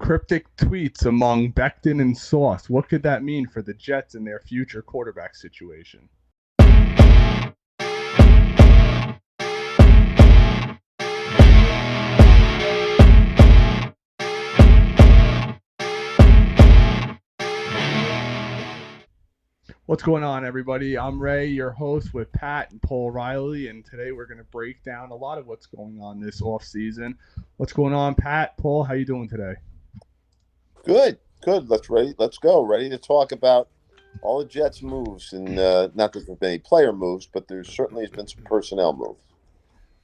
Cryptic tweets among Becton and Sauce. What could that mean for the Jets and their future quarterback situation? What's going on, everybody? I'm Ray, your host with Pat and Paul Riley, and today we're going to break down a lot of what's going on this off season. What's going on, Pat? Paul, how you doing today? Good. Let's go. Ready to talk about all the Jets' moves, and not that there's been any player moves, but there certainly has been some personnel moves.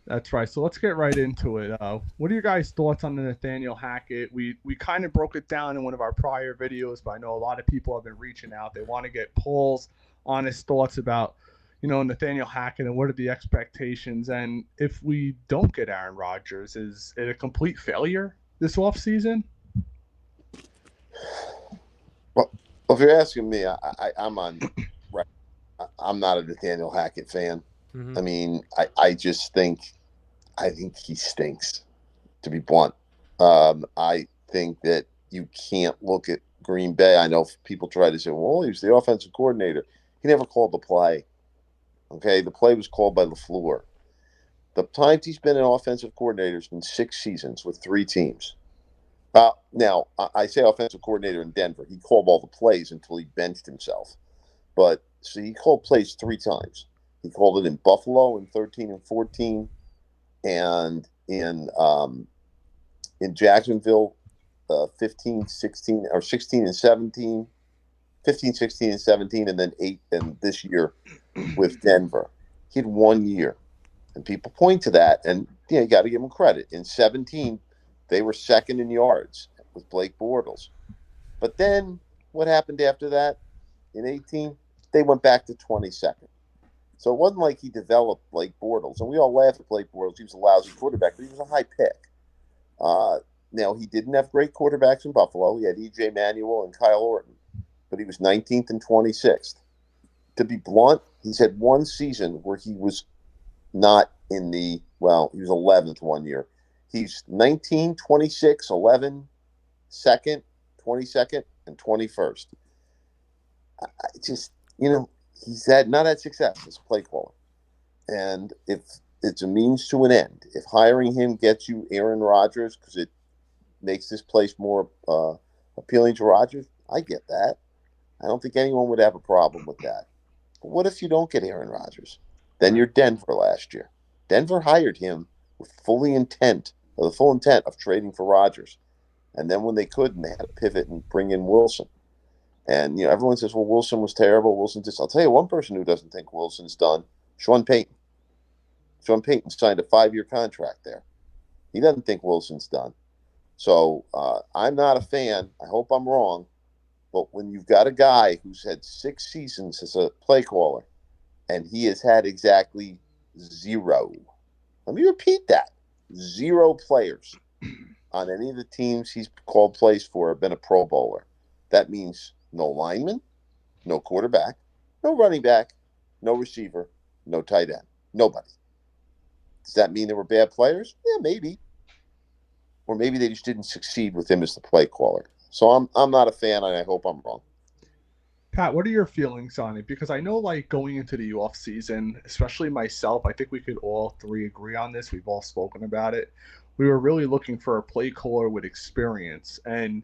That's right. So let's get right into it. What are your guys' thoughts on the Nathaniel Hackett? We kind of broke it down in one of our prior videos, but I know a lot of people have been reaching out. They want to get Paul's honest thoughts about, Nathaniel Hackett and what are the expectations. And if we don't get Aaron Rodgers, is it a complete failure this offseason? Well, if you're asking me, I'm on. Right. I'm not a Nathaniel Hackett fan. Mm-hmm. I mean, I just think he stinks, to be blunt. I think that you can't look at Green Bay. I know people try to say, well, he was the offensive coordinator. He never called the play. Okay, the play was called by LaFleur. The times he's been an offensive coordinator has been 6 seasons with 3 teams. Now, I say offensive coordinator in Denver. He called all the plays until he benched himself. But, so he called plays 3 times. He called it in Buffalo in 13 and 14, and in Jacksonville 15, 16, or 16 and 17, 15, 16 and 17, and then 8 and this year with Denver. He had 1 year. And people point to that, and you got to give him credit. In 17, they were second in yards with Blake Bortles. But then what happened after that? In 18, they went back to 22nd. So it wasn't like he developed Blake Bortles. And we all laugh at Blake Bortles. He was a lousy quarterback, but he was a high pick. Now, he didn't have great quarterbacks in Buffalo. He had E.J. Manuel and Kyle Orton. But he was 19th and 26th. To be blunt, he's had 1 season where he was not in the, he was 11th 1 year. He's 19, 26, 11, 2nd, 22nd, and 21st. I just, he's not had success as a play caller. And if it's a means to an end, if hiring him gets you Aaron Rodgers because it makes this place more appealing to Rodgers, I get that. I don't think anyone would have a problem with that. But what if you don't get Aaron Rodgers? Then you're Denver last year. Denver hired him with the full intent of trading for Rodgers. And then when they couldn't, they had to pivot and bring in Wilson. And, everyone says, well, Wilson was terrible. I'll tell you one person who doesn't think Wilson's done, Sean Payton. Sean Payton signed a 5-year contract there. He doesn't think Wilson's done. So I'm not a fan. I hope I'm wrong. But when you've got a guy who's had 6 seasons as a play caller, and he has had exactly 0. Let me repeat that. 0 players on any of the teams he's called plays for have been a Pro Bowler. That means no lineman, no quarterback, no running back, no receiver, no tight end. Nobody. Does that mean they were bad players? Yeah, maybe. Or maybe they just didn't succeed with him as the play caller. So I'm not a fan, and I hope I'm wrong. Pat, what are your feelings on it? Because I know, going into the off season, especially myself, I think we could all 3 agree on this. We've all spoken about it. We were really looking for a play caller with experience, and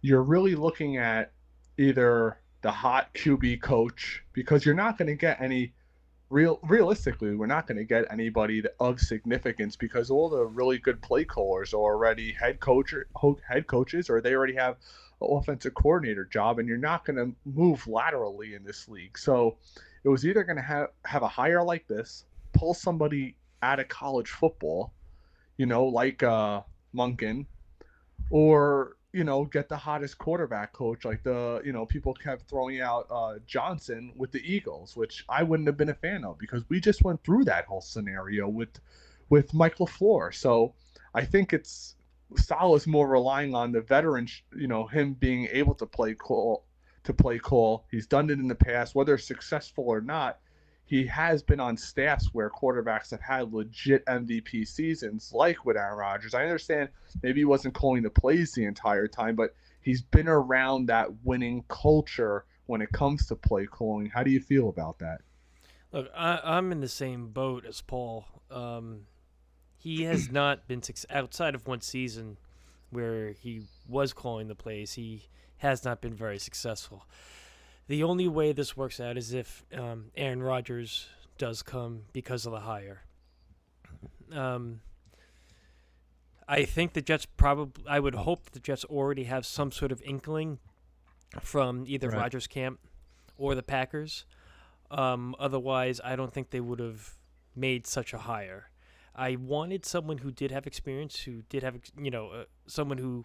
you're really looking at either the hot QB coach, because you're not going to get any realistically, we're not going to get anybody of significance because all the really good play callers are already head coaches, or they already have an offensive coordinator job, and you're not going to move laterally in this league. So it was either going to have a hire like this, pull somebody out of college football, like Munkin, or get the hottest quarterback coach, like people kept throwing out Johnson with the Eagles, which I wouldn't have been a fan of because we just went through that whole scenario with Mike LaFleur. So I think Saleh's more relying on the veteran, him being able to play call. He's done it in the past, whether successful or not. he has been on staffs where quarterbacks have had legit MVP seasons, like with Aaron Rodgers. I understand maybe he wasn't calling the plays the entire time, but he's been around that winning culture when it comes to play calling. How do you feel about that? Look, I'm in the same boat as Paul. He has not been outside of one season where he was calling the plays. He has not been very successful. The only way this works out is if Aaron Rodgers does come because of the hire. Um, I think the Jets probably. I would hope the Jets already have some sort of inkling from either Right. Rodgers' camp or the Packers. Otherwise, I don't think they would have made such a hire. I wanted someone who did have experience, who did have, someone who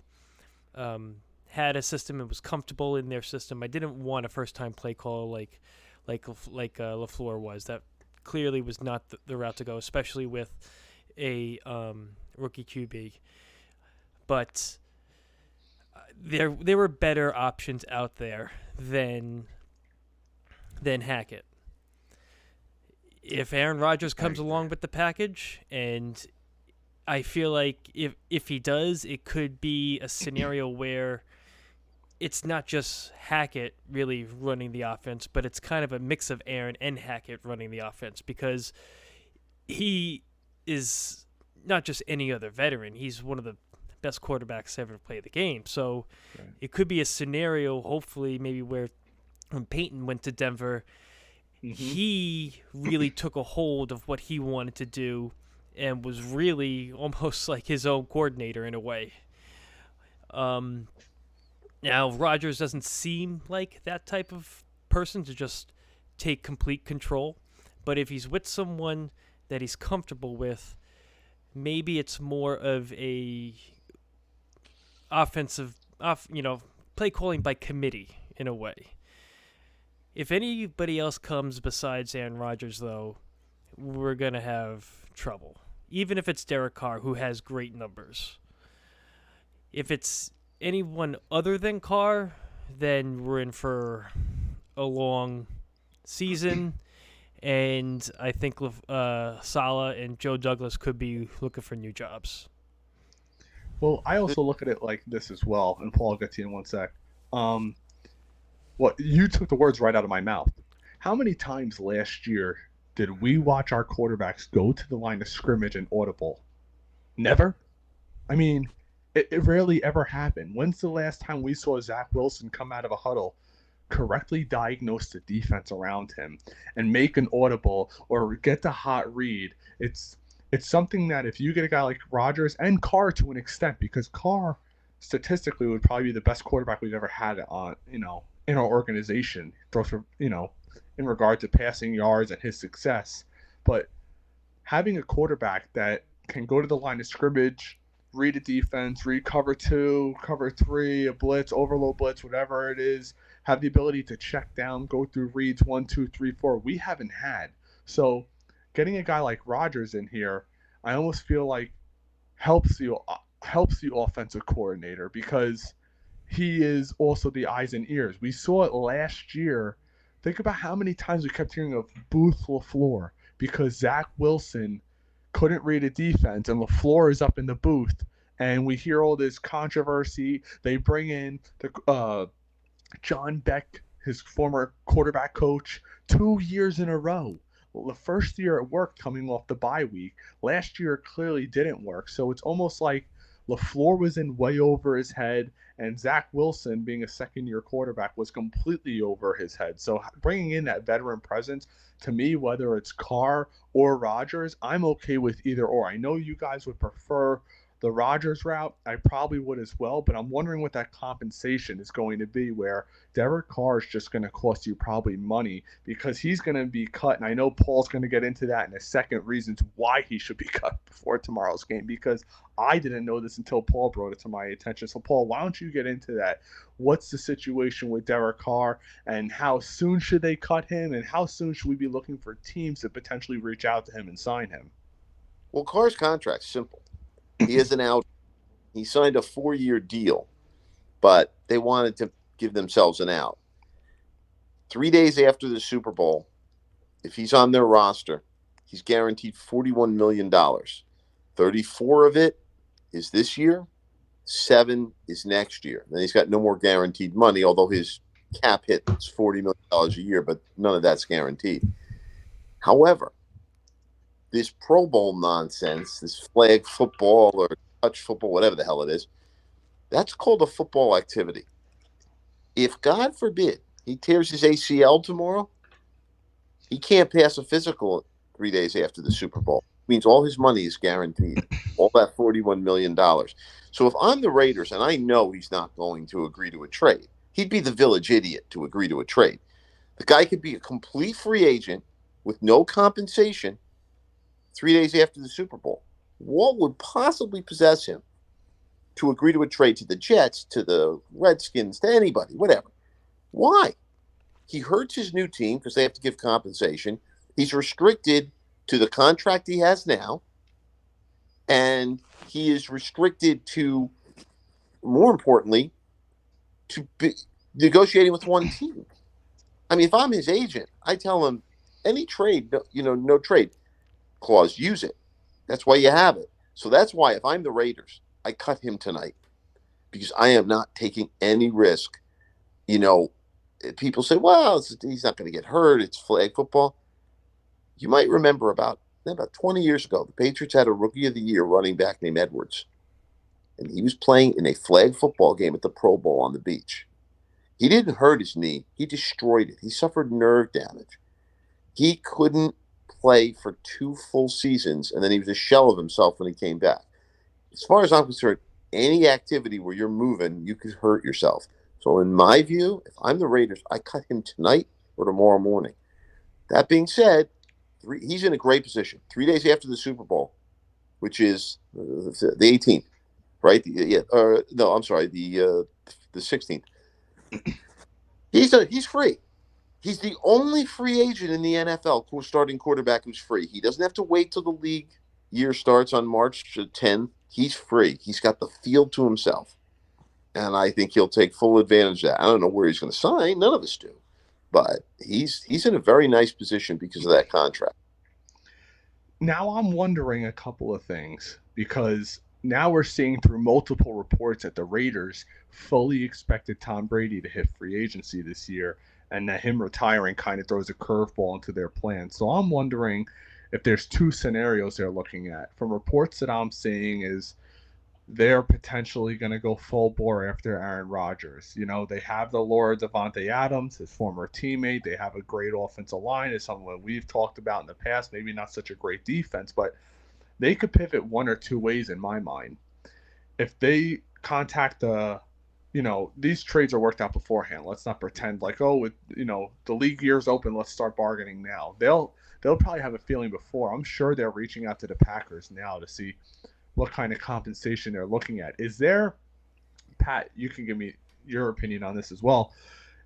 had a system and was comfortable in their system. I didn't want a first-time play call like Lafleur was. That clearly was not the route to go, especially with a rookie QB. But there were better options out there than Hackett. If Aaron Rodgers I comes agree. along with the package, and I feel like if he does, it could be a scenario where it's not just Hackett really running the offense, but it's kind of a mix of Aaron and Hackett running the offense because he is not just any other veteran. He's one of the best quarterbacks to ever play the game. So Right. it could be a scenario, hopefully, maybe where when Peyton went to Denver, Mm-hmm. he really took a hold of what he wanted to do and was really almost like his own coordinator in a way. Um, Now, Rodgers doesn't seem like that type of person to just take complete control, but if he's with someone that he's comfortable with, maybe it's more of a offensive, play calling by committee in a way. If anybody else comes besides Aaron Rodgers, though, we're gonna have trouble. Even if it's Derek Carr, who has great numbers. If it's anyone other than Carr, then we're in for a long season. And I think Salah and Joe Douglas could be looking for new jobs. Well, I also look at it like this as well, and Paul, I'll get to you in one sec. Um, what you took the words right out of my mouth. How many times last year did we watch our quarterbacks go to the line of scrimmage and audible? Never. I mean, it rarely ever happened. When's the last time we saw Zach Wilson come out of a huddle, correctly diagnose the defense around him, and make an audible or get the hot read? It's something that if you get a guy like Rodgers and Carr to an extent, because Carr statistically would probably be the best quarterback we've ever had on in our organization, throws for in regard to passing yards and his success, but having a quarterback that can go to the line of scrimmage, read a defense, read cover two, cover three, a blitz, overload blitz, whatever it is, have the ability to check down, go through reads one, two, three, four. We haven't had. So getting a guy like Rodgers in here, I almost feel like helps the offensive coordinator because he is also the eyes and ears. We saw it last year. Think about how many times we kept hearing of Booth LaFleur because Zach Wilson couldn't read a defense and LaFleur is up in the booth and we hear all this controversy. They bring in the John Beck, his former quarterback coach, 2 years in a row. Well, the first year it worked coming off the bye week. Last year it clearly didn't work. So it's almost like LaFleur was in way over his head, and Zach Wilson, being a second-year quarterback, was completely over his head. So bringing in that veteran presence, to me, whether it's Carr or Rodgers, I'm okay with either or. I know you guys would prefer the Rodgers route. I probably would as well, but I'm wondering what that compensation is going to be where Derek Carr is just going to cost you probably money because he's going to be cut. And I know Paul's going to get into that in a second, reasons why he should be cut before tomorrow's game because I didn't know this until Paul brought it to my attention. So, Paul, why don't you get into that? What's the situation with Derek Carr and how soon should they cut him and how soon should we be looking for teams to potentially reach out to him and sign him? Well, Carr's contract's simple. He is an out. He signed a 4-year deal, but they wanted to give themselves an out. 3 days after the Super Bowl, if he's on their roster, he's guaranteed $41 million. 34 of it is this year. 7 is next year. Then he's got no more guaranteed money, although his cap hit is $40 million a year, but none of that's guaranteed. However, this Pro Bowl nonsense, this flag football or touch football, whatever the hell it is, that's called a football activity. If, God forbid, he tears his ACL tomorrow, he can't pass a physical 3 days after the Super Bowl. It means all his money is guaranteed, all that $41 million. So if I'm the Raiders, and I know he's not going to agree to a trade, he'd be the village idiot to agree to a trade. The guy could be a complete free agent with no compensation 3 days after the Super Bowl. What would possibly possess him to agree to a trade to the Jets, to the Redskins, to anybody, whatever? Why? He hurts his new team because they have to give compensation. He's restricted to the contract he has now. And he is restricted to, more importantly, to be negotiating with one team. I mean, if I'm his agent, I tell him any trade, no trade clause, use it. That's why you have it. So that's why if I'm the Raiders, I cut him tonight because I am not taking any risk. People say, well, he's not going to get hurt. It's flag football. You might remember about 20 years ago, the Patriots had a Rookie of the Year running back named Edwards. And he was playing in a flag football game at the Pro Bowl on the beach. He didn't hurt his knee. He destroyed it. He suffered nerve damage. He couldn't play for 2 full seasons, and then he was a shell of himself when he came back. As far as I'm concerned, any activity where you're moving, you could hurt yourself. So in my view, if I'm the Raiders, I cut him tonight or tomorrow morning. That being said, he's in a great position. 3 days after the Super Bowl, which is the 18th, right? No, I'm sorry, the 16th. He's free. He's the only free agent in the NFL starting quarterback who's free. He doesn't have to wait till the league year starts on March 10th. He's free. He's got the field to himself. And I think he'll take full advantage of that. I don't know where he's going to sign. None of us do. But he's in a very nice position because of that contract. Now I'm wondering a couple of things because now we're seeing through multiple reports that the Raiders fully expected Tom Brady to hit free agency this year and that him retiring kind of throws a curveball into their plan. So I'm wondering if there's 2 scenarios they're looking at. From reports that I'm seeing is they're potentially going to go full bore after Aaron Rodgers. They have the lure of Devontae Adams, his former teammate. They have a great offensive line. It's something we've talked about in the past. Maybe not such a great defense, but they could pivot 1 or 2 ways in my mind. If they contact these trades are worked out beforehand. Let's not pretend like, the league year's open. Let's start bargaining now. They'll probably have a feeling before. I'm sure they're reaching out to the Packers now to see what kind of compensation they're looking at. Is there, Pat, you can give me your opinion on this as well.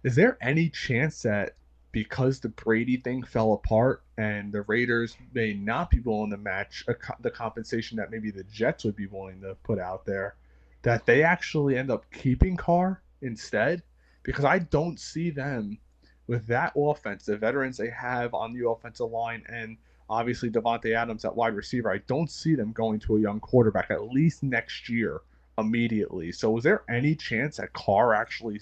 Is there any chance that because the Brady thing fell apart and the Raiders may not be willing to match the compensation that maybe the Jets would be willing to put out there, that they actually end up keeping Carr instead? Because I don't see them with that offense, the veterans they have on the offensive line, and obviously Devontae Adams at wide receiver. I don't see them going to a young quarterback at least next year immediately. So is there any chance that Carr actually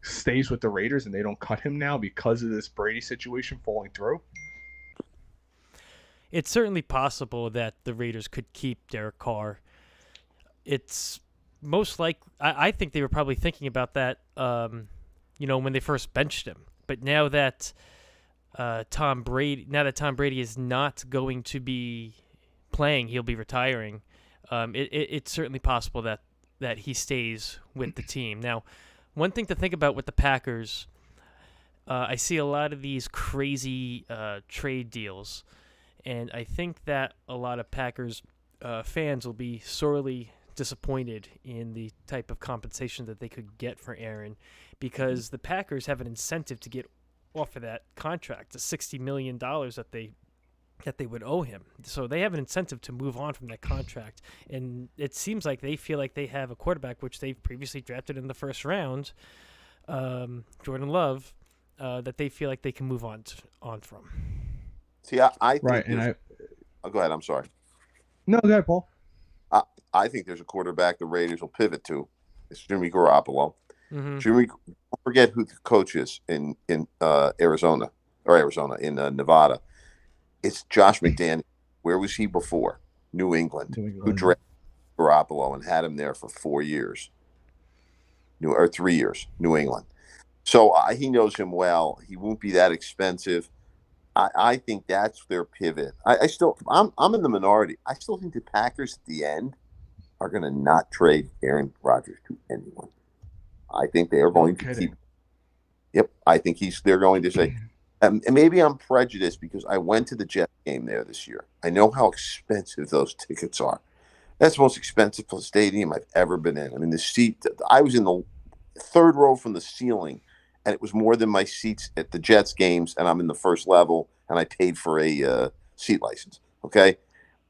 stays with the Raiders and they don't cut him now because of this Brady situation falling through? It's certainly possible that the Raiders could keep Derek Carr. It's most likely. I think they were probably thinking about that, when they first benched him. But now that Tom Brady is not going to be playing, he'll be retiring. It's certainly possible that he stays with the team. Now, one thing to think about with the Packers, I see a lot of these crazy trade deals, and I think that a lot of Packers fans will be sorely disappointed in the type of compensation that they could get for Aaron, because the Packers have an incentive to get off of that contract, the $60 million that they would owe him. So they have an incentive to move on from that contract. And it seems like they feel like they have a quarterback, which they've previously drafted in the first round, Jordan Love, that they feel like they can move on from. See, I Right, think and there's. I Oh, go ahead. I'm sorry. no, go ahead, Paul. I, I think there's a quarterback the Raiders will pivot to. It's Jimmy Garoppolo. Mm-hmm. Don't forget who the coach is in Arizona in Nevada. It's Josh McDaniel. Where was he before? New England, New who England. drafted Garoppolo and had him there for 4 years, or 3 years. New England. So he knows him well. He won't be that expensive. I think that's their pivot. I'm in the minority. I still think the Packers at the end are going to not trade Aaron Rodgers to anyone. I think they are No going to kidding. keep. Yep, I think they're going to say, and maybe I'm prejudiced because I went to the Jets game there this year. I know how expensive those tickets are. That's the most expensive stadium I've ever been in. I mean, the seat. I was in the third row from the ceiling, and it was more than my seats at the Jets games. And I'm in the first level, and I paid for a seat license. Okay,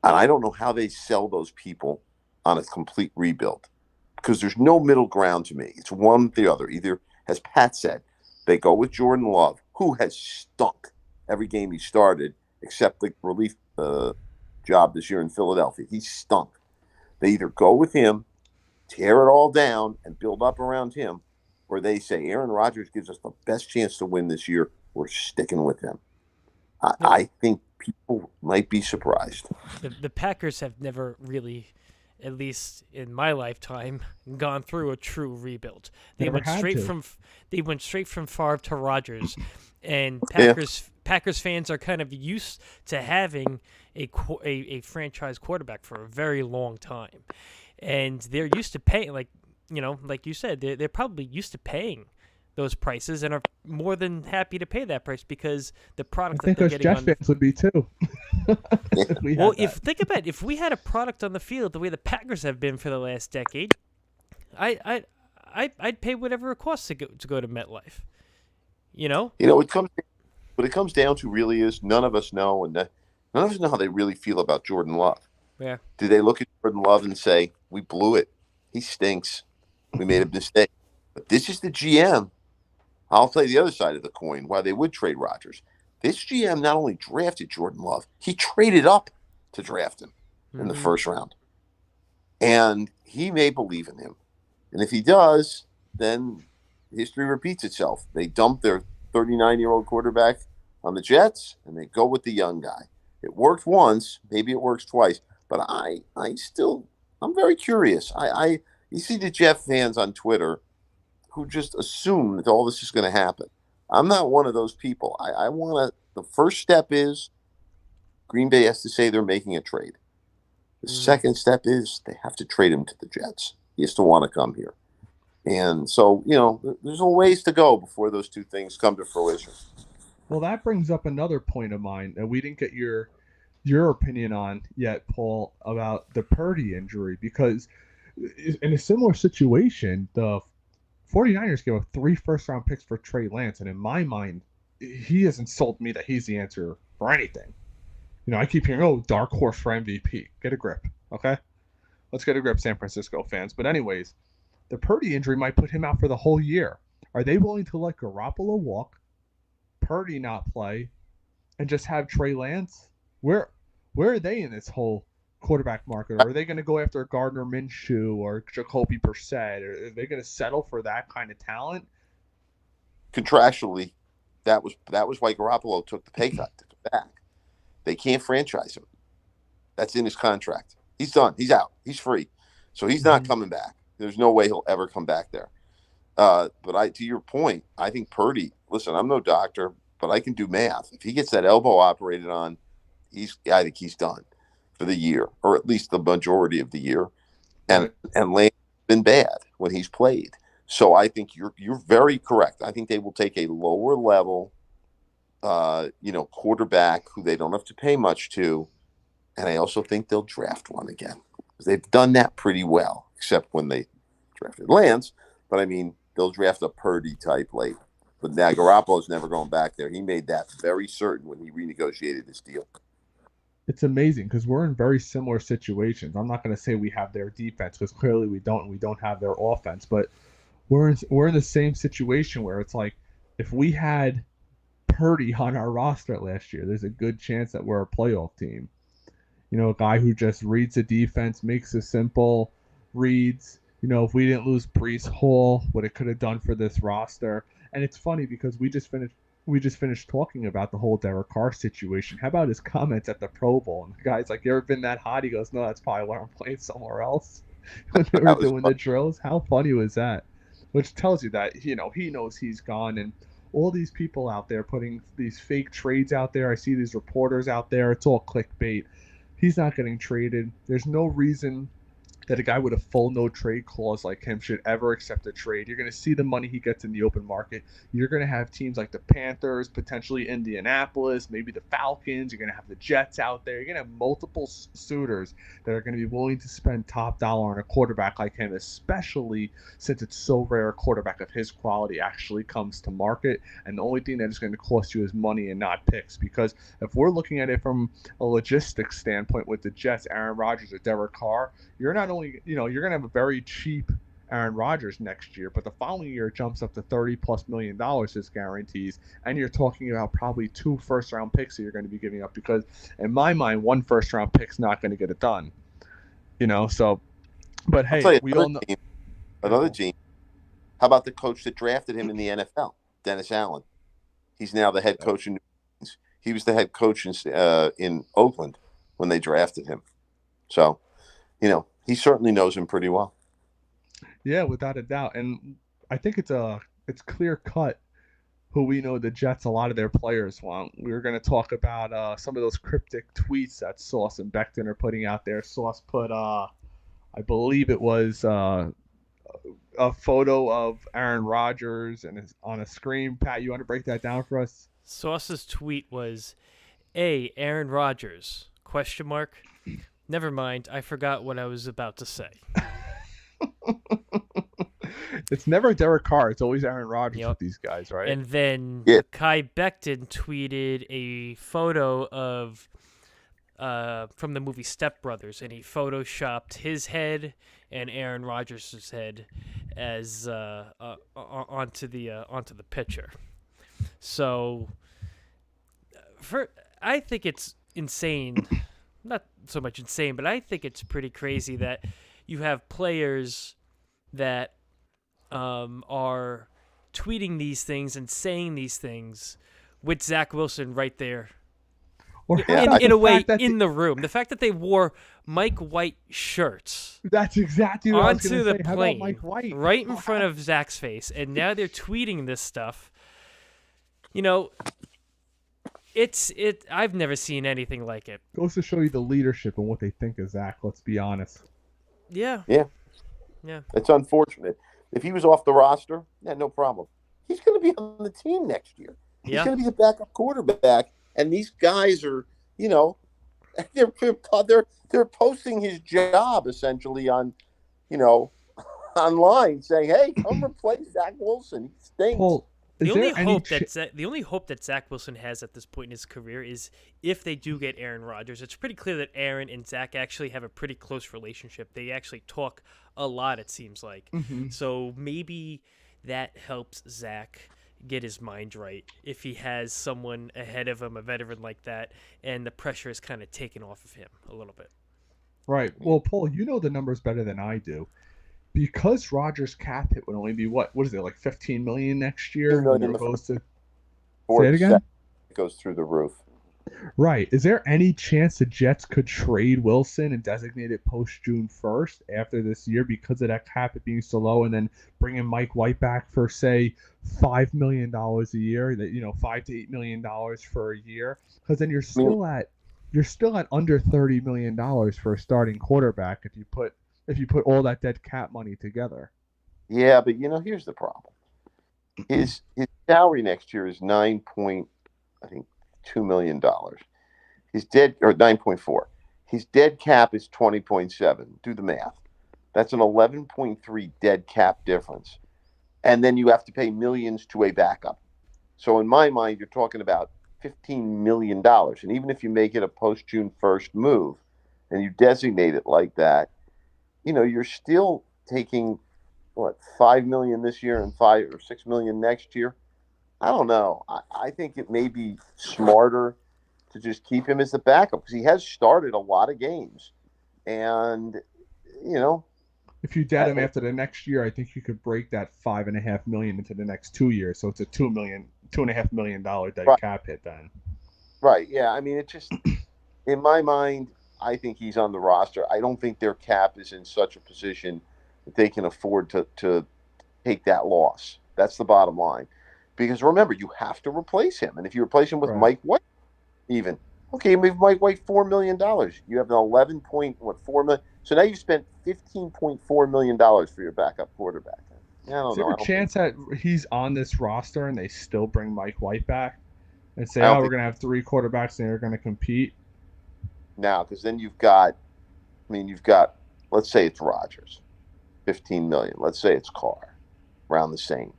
and I don't know how they sell those people on a complete rebuild because there's no middle ground to me. It's one or the other. Either, as Pat said, they go with Jordan Love, who has stunk every game he started, except the relief job this year in Philadelphia. He stunk. They either go with him, tear it all down, and build up around him, or they say Aaron Rodgers gives us the best chance to win this year. We're sticking with him. I think people might be surprised. The Packers have never really, at least in my lifetime, gone through a true rebuild. They Never went had straight to. from Favre to Rodgers, and Yeah. Packers fans are kind of used to having a franchise quarterback for a very long time, and they're used to paying, like like you said, they're probably used to paying those prices and are more than happy to pay that price because the I product that think they're us getting Jets on. fans would be too. If we Well, had if that. think about it, if we had a product on the field the way the Packers have been for the last decade, I'd pay whatever it costs to go to MetLife. You know? What it comes down to really is none of us know, and none of us know how they really feel about Jordan Love. Yeah. Do they look at Jordan Love and say, "We blew it. He stinks. We made a mistake"? But this is the GM. I'll play the other side of the coin. Why they would trade Rodgers. This GM not only drafted Jordan Love, he traded up to draft him in the Mm-hmm. first round, and he may believe in him. And if he does, then history repeats itself. They dump their 39-year-old quarterback on the Jets, and they go with the young guy. It worked once, maybe it works twice, but I'm very curious. You see the Jet fans on Twitter who just assume that all this is going to happen. I'm not one of those people. I want to. The first step is Green Bay has to say they're making a trade. The Mm-hmm. second step is they have to trade him to the Jets. He has to want to come here. And so, there's a ways to go before those two things come to fruition. Well, that brings up another point of mine that we didn't get your opinion on yet, Paul, about the Purdy injury, because in a similar situation, the 49ers gave up 3 first-round picks for Trey Lance, and in my mind, he hasn't sold me that he's the answer for anything. I keep hearing, oh, dark horse for MVP. Get a grip, okay? Let's get a grip, San Francisco fans. But anyways, the Purdy injury might put him out for the whole year. Are they willing to let Garoppolo walk, Purdy not play, and just have Trey Lance? Where are they in this whole quarterback market? Are they going to go after Gardner Minshew or Jacoby Brissett? Are they going to settle for that kind of talent? Contractually, that was why Garoppolo took the pay cut to come back. They can't franchise him. That's in his contract. He's done. He's out. He's free. So he's not coming back. There's no way he'll ever come back there. But to your point, I think Purdy, listen, I'm no doctor, but I can do math. If he gets that elbow operated on, I think he's done for the year, or at least the majority of the year. And Lane's been bad when he's played. So I think you're very correct. I think they will take a lower level quarterback who they don't have to pay much to. And I also think they'll draft one again. They've done that pretty well, except when they drafted Lance. But I mean, they'll draft a Purdy type late. But now Garoppolo's never going back there. He made that very certain when he renegotiated his deal. It's amazing because we're in very similar situations. I'm not going to say we have their defense because clearly we don't. And we don't have their offense. But we're in the same situation where it's like if we had Purdy on our roster last year, there's a good chance that we're a playoff team. A guy who just reads the defense, makes it simple, reads. If we didn't lose Brees Hall, what it could have done for this roster. And it's funny because we just finished talking about the whole Derek Carr situation. How about his comments at the Pro Bowl? And the guy's like, "You ever been that hot?" He goes, "No, that's probably why I'm playing somewhere else." When they were That was doing fun. the drills, how funny was that? Which tells you that he knows he's gone, and all these people out there putting these fake trades out there. I see these reporters out there. It's all clickbait. He's not getting traded. There's no reason that a guy with a full no trade clause like him should ever accept a trade. You're going to see the money he gets in the open market. You're going to have teams like the Panthers, potentially Indianapolis, maybe the Falcons. You're going to have the Jets out there. You're going to have multiple suitors that are going to be willing to spend top dollar on a quarterback like him, especially since it's so rare a quarterback of his quality actually comes to market. And the only thing that is going to cost you is money and not picks. Because if we're looking at it from a logistics standpoint with the Jets, Aaron Rodgers or Derek Carr, you're not only, you're going to have a very cheap Aaron Rodgers next year, but the following year it jumps up to $30+ million his guarantees, and you're talking about probably 2 first round picks that you're going to be giving up because, in my mind, 1 first round pick's not going to get it done. So, but I'll tell hey, you we all know. another team. How about the coach that drafted him in the NFL, Dennis Allen? He's now the head coach in New Orleans. He was the head coach in Oakland when they drafted him. So, he certainly knows him pretty well. Yeah, without a doubt, and I think it's clear cut who we know the Jets, a lot of their players want. We were going to talk about some of those cryptic tweets that Sauce and Becton are putting out there. Sauce put, I believe it was a photo of Aaron Rodgers and it's on a screen. Pat, you want to break that down for us? Sauce's tweet was, "A. Aaron Rodgers? Question mark. Never mind. I forgot what I was about to say." It's never Derek Carr. It's always Aaron Rodgers Yep. with these guys, right? And then Yeah. Mekhi Becton tweeted a photo of from the movie Step Brothers, and he photoshopped his head and Aaron Rodgers' head as onto the picture. So, I think it's insane. Not so much insane, but I think it's pretty crazy that you have players that are tweeting these things and saying these things with Zach Wilson right there Or how Yeah, about in the a way fact that in the room. The fact that they wore Mike White shirts that's exactly what I was onto going to the say. How about plane Mike White? right in front of Zach's face, and now they're tweeting this stuff. You know, I've never seen anything like it. Goes to show you the leadership and what they think of Zach. Let's be honest. Yeah, yeah. yeah, It's unfortunate. If he was off the roster, yeah, no problem. He's going to be on the team next year. He's yeah. going to be the backup quarterback, and these guys are, they're posting his job essentially on, you know, online saying, "Hey, come replace Zach Wilson. He stinks." Paul, is there any The only hope that Zach Wilson has at this point in his career is if they do get Aaron Rodgers. It's pretty clear that Aaron and Zach actually have a pretty close relationship. They actually talk a lot, it seems like. So maybe that helps Zach get his mind right if he has someone ahead of him, a veteran like that, and the pressure is kind of taken off of him a little bit. right? Well, Paul, you know the numbers better than I do. Because Rogers' cap hit would only be what is it, like 15 million next year? 15 And million they're the supposed to For say it the again. second, it goes through the roof. Right. Is there any chance the Jets could trade Wilson and designate it post June 1st after this year because of that cap it being so low, and then bringing Mike White back for say $5 million a year? That $5 to $8 million for a year, because then you're still at under $30 million for a starting quarterback if you put all that dead cap money together. Yeah, but here's the problem. His salary next year is 9.2 million dollars. His dead or 9.4. His dead cap is 20.7. Do the math. That's an 11.3 dead cap difference. And then you have to pay millions to a backup. So in my mind, you're talking about $15 million. And even if you make it a post June 1st move and you designate it like that, you're still taking what, 5 million this year and 5 or 6 million next year. I don't know. I think it may be smarter to just keep him as the backup because he has started a lot of games, and you know, If you dead I, him after the next year, I think you could break that $5.5 million into the next 2 years. So it's a $2.5 million dead right, cap hit then. right, yeah. I mean, it just in my mind, I think he's on the roster. I don't think their cap is in such a position that they can afford to take that loss. That's the bottom line. Because remember, you have to replace him, and if you replace him with Right. Mike White, even okay, maybe Mike White $4 million. You have an 11.4 million. So now you spent $15.4 million for your backup quarterback. Yeah, I Is don't there know. a chance that he's on this roster and they still bring Mike White back and I say, don't "Oh, we're think gonna have three quarterbacks and they're gonna compete"? now because then you've got. I mean, you've got. Let's say it's Rodgers, 15 million. Let's say it's Carr, around the same.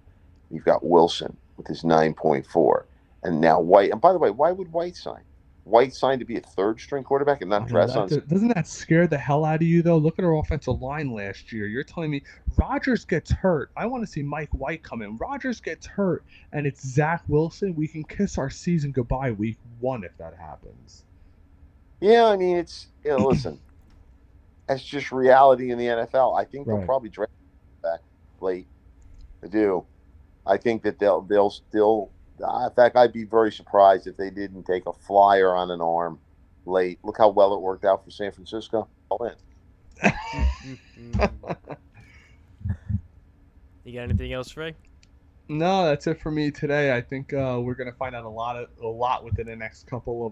You've got Wilson with his 9.4, and now White. And by the way, why would White sign? White signed to be a third string quarterback and not I know dress that on. doesn't that scare the hell out of you though? Look at our offensive line last year. You're telling me Rodgers gets hurt. I want to see Mike White come in. Rodgers gets hurt, and it's Zach Wilson. We can kiss our season goodbye week 1 if that happens. Yeah, I mean, listen, that's just reality in the NFL. I think they'll Right. probably draft back late. I do. I think that they'll still. In fact, I'd be very surprised if they didn't take a flyer on an arm late. Look how well it worked out for San Francisco. All in. You got anything else, Ray? No, that's it for me today. I think we're gonna find out a lot within the next couple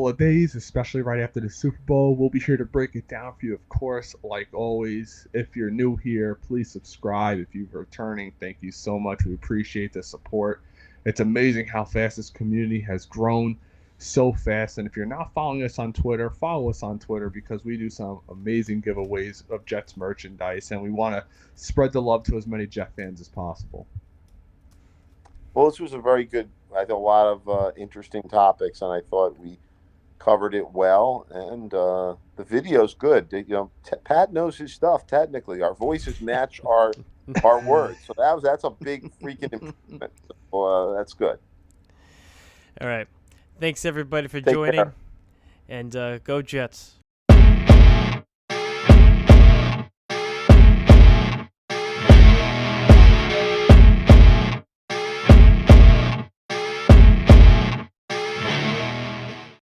of days, especially right after the Super Bowl. We'll be here to break it down for you, of course. Like always, if you're new here, please subscribe. If you're returning, thank you so much. We appreciate the support. It's amazing how fast this community has grown so fast. And if you're not following us on Twitter, follow us on Twitter because we do some amazing giveaways of Jets merchandise, and we want to spread the love to as many Jet fans as possible. Well, this was a very good. I had a lot of interesting topics, and I thought we covered it well. And the video's good. Pat knows his stuff. Technically, our voices match our words, so that's a big freaking improvement. So, that's good. All right. Thanks everybody for Take joining, care. and go Jets.